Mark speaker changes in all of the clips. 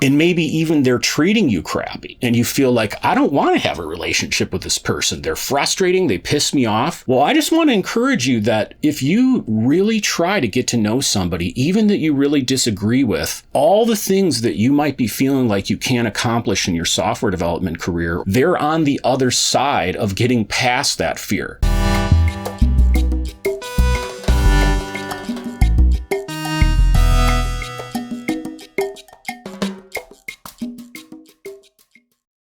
Speaker 1: And maybe even they're treating you crappy and you feel like, I don't want to have a relationship with this person. They're frustrating. They piss me off. Well, I just want to encourage you that if you really try to get to know somebody, even that you really disagree with, all the things that you might be feeling like you can't accomplish in your software development career, they're on the other side of getting past that fear.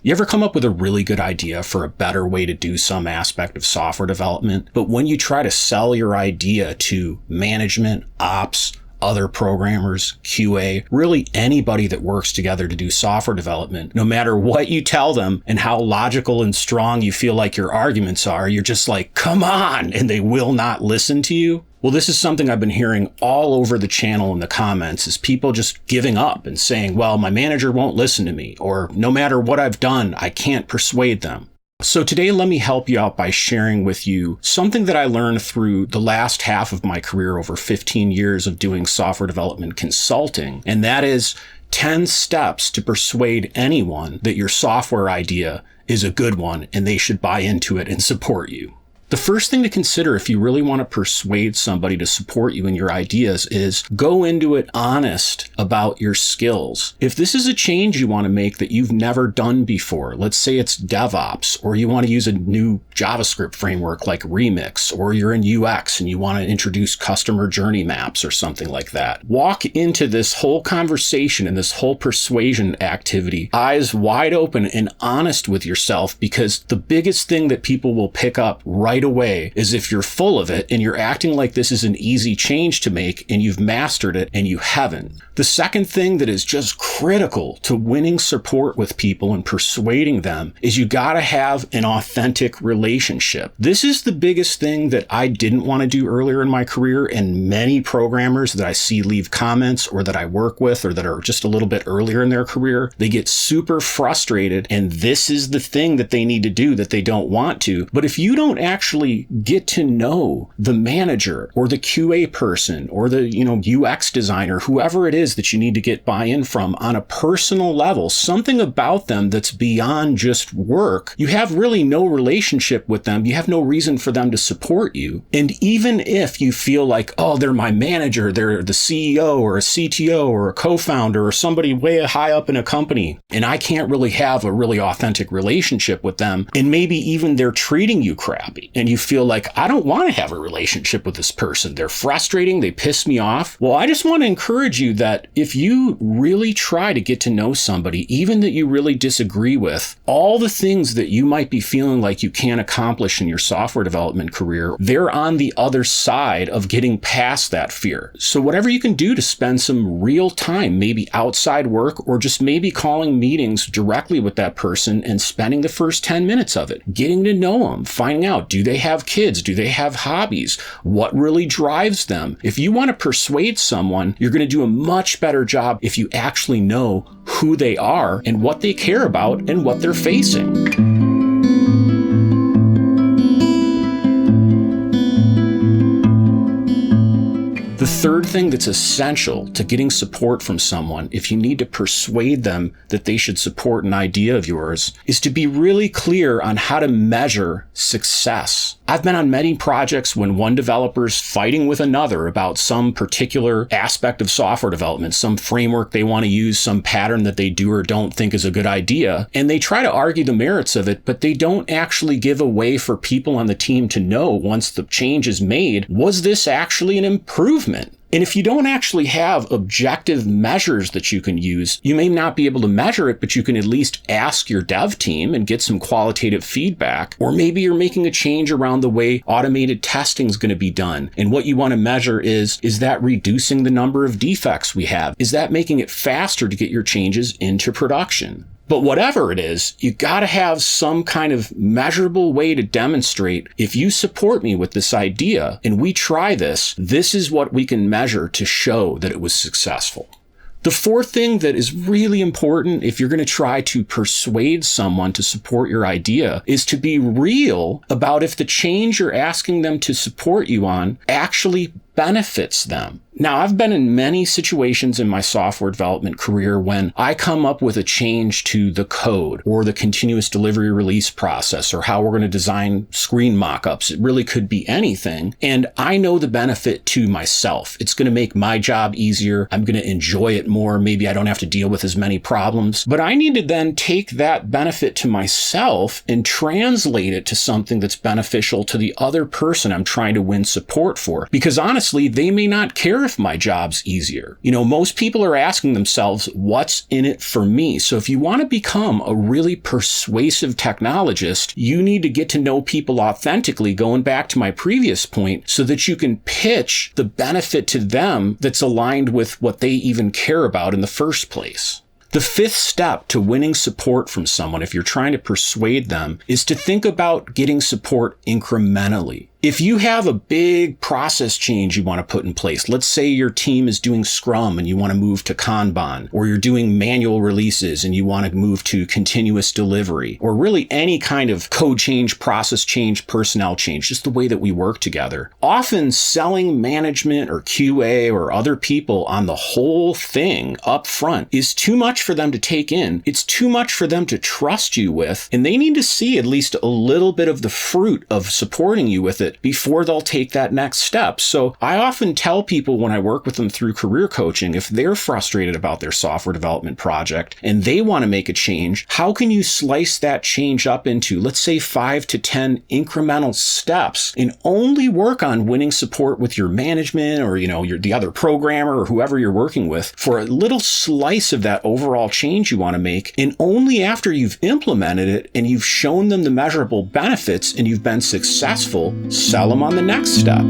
Speaker 1: You ever come up with a really good idea for a better way to do some aspect of software development, but when you try to sell your idea to management, ops, other programmers, QA, really anybody that works together to do software development, no matter what you tell them and how logical and strong you feel like your arguments are, you're just like, come on, and they will not listen to you? Well, this is something I've been hearing all over the channel in the comments, is people just giving up and saying, well, my manager won't listen to me, or no matter what I've done, I can't persuade them. So today, let me help you out by sharing with you something that I learned through the last half of my career, over 15 years of doing software development consulting, and that is 10 steps to persuade anyone that your software idea is a good one and they should buy into it and support you. The first thing to consider if you really want to persuade somebody to support you in your ideas is go into it honest about your skills. If this is a change you want to make that you've never done before, let's say it's DevOps, or you want to use a new JavaScript framework like Remix, or you're in UX and you want to introduce customer journey maps or something like that. Walk into this whole conversation and this whole persuasion activity eyes wide open and honest with yourself, because the biggest thing that people will pick up right away is if you're full of it and you're acting like this is an easy change to make and you've mastered it and you haven't. The second thing that is just critical to winning support with people and persuading them is you gotta have an authentic relationship. This is the biggest thing that I didn't want to do earlier in my career, and many programmers that I see leave comments or that I work with or that are just a little bit earlier in their career, they get super frustrated, and this is the thing that they need to do that they don't want to. But if you don't actually get to know the manager or the QA person or the UX designer, whoever it is that you need to get buy-in from on a personal level, something about them that's beyond just work, you have really no relationship with them. You have no reason for them to support you. And even if you feel like, oh, they're my manager, they're the CEO or a CTO or a co-founder or somebody way high up in a company, and I can't really have a really authentic relationship with them, and maybe even they're treating you crappy, and you feel like, I don't want to have a relationship with this person. They're frustrating. They piss me off. Well, I just want to encourage you that if you really try to get to know somebody, even that you really disagree with, all the things that you might be feeling like you can't accomplish in your software development career, they're on the other side of getting past that fear. So whatever you can do to spend some real time, maybe outside work, or just maybe calling meetings directly with that person and spending the first 10 minutes of it, getting to know them, finding out, do they have kids? Do they have hobbies? What really drives them? If you want to persuade someone, you're going to do a much better job if you actually know who they are and what they care about and what they're facing. The third thing that's essential to getting support from someone, if you need to persuade them that they should support an idea of yours, is to be really clear on how to measure success. I've been on many projects when one developer's fighting with another about some particular aspect of software development, some framework they want to use, some pattern that they do or don't think is a good idea, and they try to argue the merits of it, but they don't actually give a way for people on the team to know once the change is made, was this actually an improvement? And if you don't actually have objective measures that you can use, you may not be able to measure it, but you can at least ask your dev team and get some qualitative feedback. Or maybe you're making a change around the way automated testing is going to be done. And what you want to measure is that reducing the number of defects we have? Is that making it faster to get your changes into production? But whatever it is, you got to have some kind of measurable way to demonstrate, if you support me with this idea and we try this, this is what we can measure to show that it was successful. The fourth thing that is really important if you're going to try to persuade someone to support your idea is to be real about if the change you're asking them to support you on actually benefits them. Now, I've been in many situations in my software development career when I come up with a change to the code or the continuous delivery release process or how we're going to design screen mockups. It really could be anything. And I know the benefit to myself. It's going to make my job easier. I'm going to enjoy it more. Maybe I don't have to deal with as many problems. But I need to then take that benefit to myself and translate it to something that's beneficial to the other person I'm trying to win support for. Because honestly, they may not care if my job's easier. Most people are asking themselves, what's in it for me? So if you want to become a really persuasive technologist, you need to get to know people authentically, going back to my previous point, so that you can pitch the benefit to them that's aligned with what they even care about in the first place. The fifth step to winning support from someone, if you're trying to persuade them, is to think about getting support incrementally. If you have a big process change you want to put in place, let's say your team is doing Scrum and you want to move to Kanban, or you're doing manual releases and you want to move to continuous delivery, or really any kind of code change, process change, personnel change, just the way that we work together. Often selling management or QA or other people on the whole thing up front is too much for them to take in. It's too much for them to trust you with, and they need to see at least a little bit of the fruit of supporting you with it before they'll take that next step. So I often tell people when I work with them through career coaching, if they're frustrated about their software development project and they want to make a change, how can you slice that change up into, let's say, 5 to 10 incremental steps and only work on winning support with your management or, the other programmer or whoever you're working with for a little slice of that overall change you want to make. And only after you've implemented it and you've shown them the measurable benefits and you've been successful, sell them on the next step.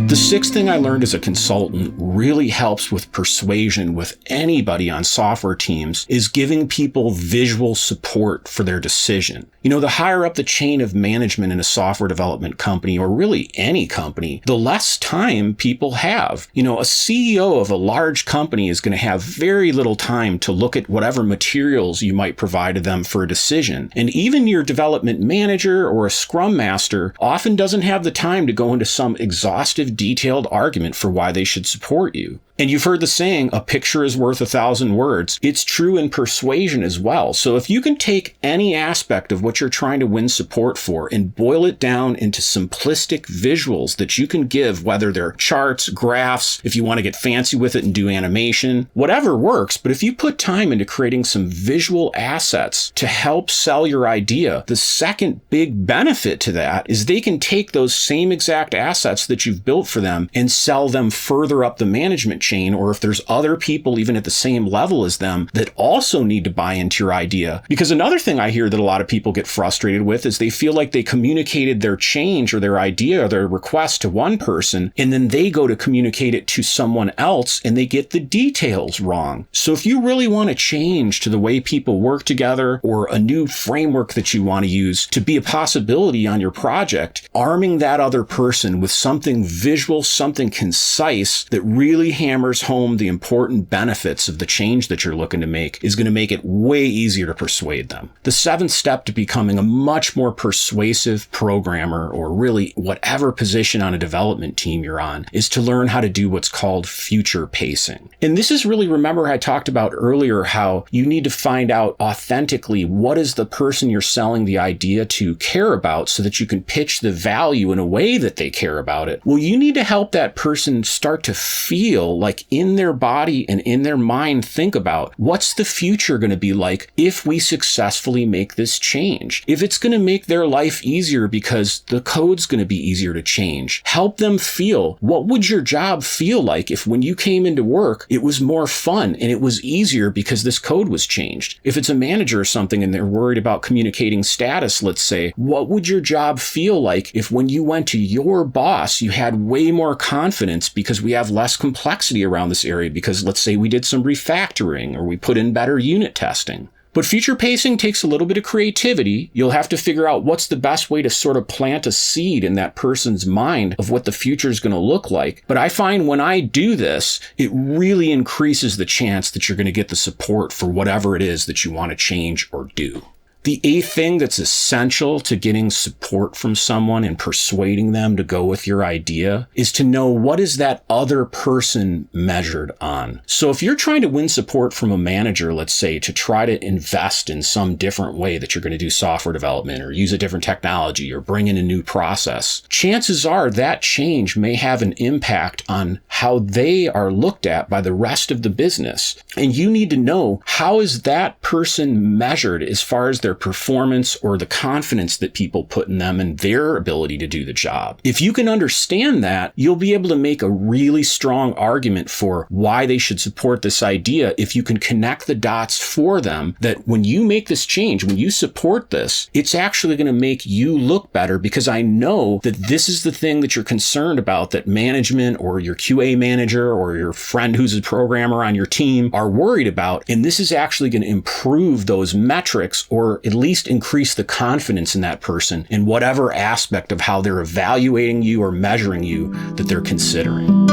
Speaker 1: The sixth thing I learned as a consultant really helps with persuasion with anybody on software teams is giving people visual support for their decision. The higher up the chain of management in a software development company, or really any company, the less time people have. A CEO of a large company is going to have very little time to look at whatever materials you might provide to them for a decision. And even your development manager or a scrum master often doesn't have the time to go into some exhaustive, detailed argument for why they should support you. And you've heard the saying, a picture is worth 1,000 words. It's true in persuasion as well. So if you can take any aspect of what you're trying to win support for and boil it down into simplistic visuals that you can give, whether they're charts, graphs, if you want to get fancy with it and do animation, whatever works. But if you put time into creating some visual assets to help sell your idea, the second big benefit to that is they can take those same exact assets that you've built for them and sell them further up the management chain, or if there's other people even at the same level as them that also need to buy into your idea. Because another thing I hear that a lot of people get frustrated with is they feel like they communicated their change or their idea or their request to one person, and then they go to communicate it to someone else and they get the details wrong. So if you really want to change to the way people work together or a new framework that you want to use to be a possibility on your project, arming that other person with something visual, something concise that really hammers home the important benefits of the change that you're looking to make is going to make it way easier to persuade them. The seventh step to becoming a much more persuasive programmer, or really whatever position on a development team you're on, is to learn how to do what's called future pacing. And this is really, remember I talked about earlier how you need to find out authentically what is the person you're selling the idea to care about so that you can pitch the value in a way that they care about it. Well, you need to help that person start to feel like in their body and in their mind think about what's the future going to be like if we successfully make this change. If it's going to make their life easier because the code's going to be easier to change, help them feel what would your job feel like if when you came into work it was more fun and it was easier because this code was changed. If it's a manager or something and they're worried about communicating status, let's say, what would your job feel like if when you went to your boss you had way more confidence because we have less complexity around this area because let's say we did some refactoring or we put in better unit testing. But future pacing takes a little bit of creativity. You'll have to figure out what's the best way to sort of plant a seed in that person's mind of what the future is going to look like. But I find when I do this, it really increases the chance that you're going to get the support for whatever it is that you want to change or do. The eighth thing that's essential to getting support from someone and persuading them to go with your idea is to know what is that other person measured on. So if you're trying to win support from a manager, let's say, to try to invest in some different way that you're going to do software development or use a different technology or bring in a new process, chances are that change may have an impact on how they are looked at by the rest of the business. And you need to know, how is that person measured as far as their performance or the confidence that people put in them and their ability to do the job? If you can understand that, you'll be able to make a really strong argument for why they should support this idea if you can connect the dots for them, that when you make this change, when you support this, it's actually going to make you look better because I know that this is the thing that you're concerned about, that management or your QA manager or your friend who's a programmer on your team are worried about. And this is actually going to improve those metrics, or at least increase the confidence in that person in whatever aspect of how they're evaluating you or measuring you that they're considering.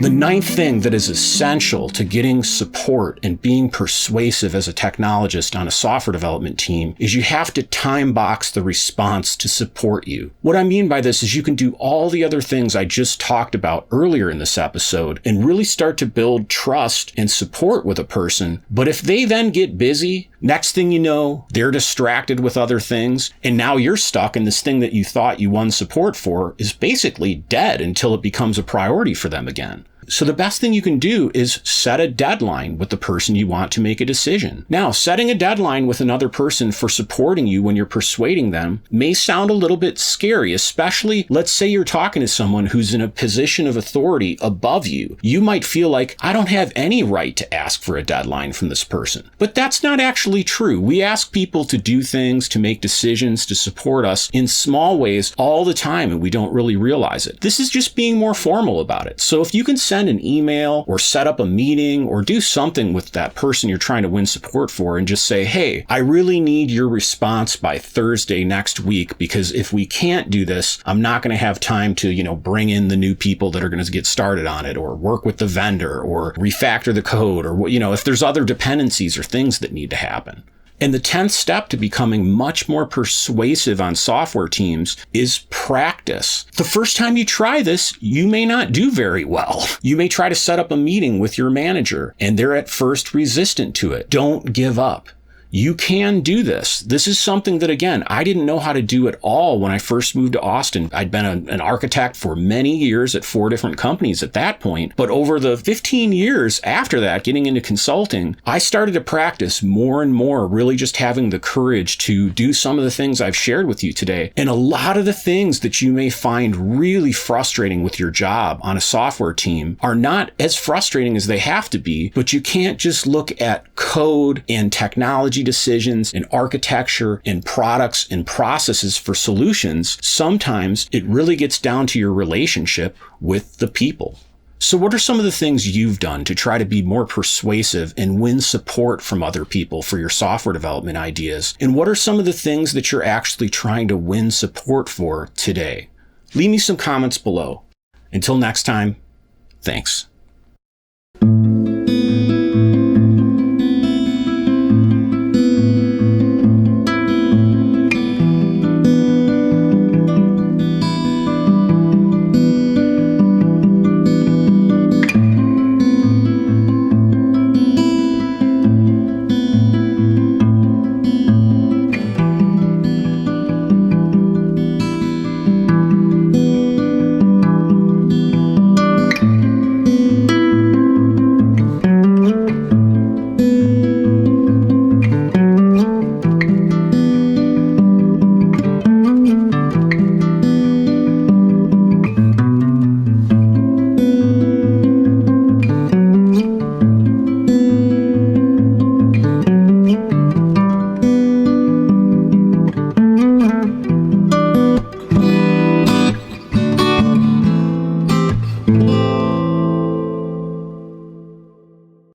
Speaker 1: The ninth thing that is essential to getting support and being persuasive as a technologist on a software development team is you have to time box the response to support you. What I mean by this is you can do all the other things I just talked about earlier in this episode and really start to build trust and support with a person. But if they then get busy, next thing you know, they're distracted with other things, and now you're stuck in this thing that you thought you won support for is basically dead until it becomes a priority for them again. So the best thing you can do is set a deadline with the person you want to make a decision. Now, setting a deadline with another person for supporting you when you're persuading them may sound a little bit scary, especially let's say you're talking to someone who's in a position of authority above you. You might feel like, I don't have any right to ask for a deadline from this person. But that's not actually true. We ask people to do things, to make decisions, to support us in small ways all the time, and we don't really realize it. This is just being more formal about it. So if you can send an email or set up a meeting or do something with that person you're trying to win support for and just say, hey, I really need your response by Thursday next week, because if we can't do this, I'm not going to have time to, bring in the new people that are going to get started on it, or work with the vendor, or refactor the code, or if there's other dependencies or things that need to happen. And the 10th step to becoming much more persuasive on software teams is practice. The first time you try this, you may not do very well. You may try to set up a meeting with your manager, and they're at first resistant to it. Don't give up. You can do this. This is something that, again, I didn't know how to do at all when I first moved to Austin. I'd been an architect for many years at 4 different companies at that point. But over the 15 years after that, getting into consulting, I started to practice more and more, really just having the courage to do some of the things I've shared with you today. And a lot of the things that you may find really frustrating with your job on a software team are not as frustrating as they have to be, but you can't just look at code and technology decisions and architecture and products and processes for solutions. Sometimes it really gets down to your relationship with the people. So what are some of the things you've done to try to be more persuasive and win support from other people for your software development ideas? And what are some of the things that you're actually trying to win support for today? Leave me some comments below. Until next time, thanks.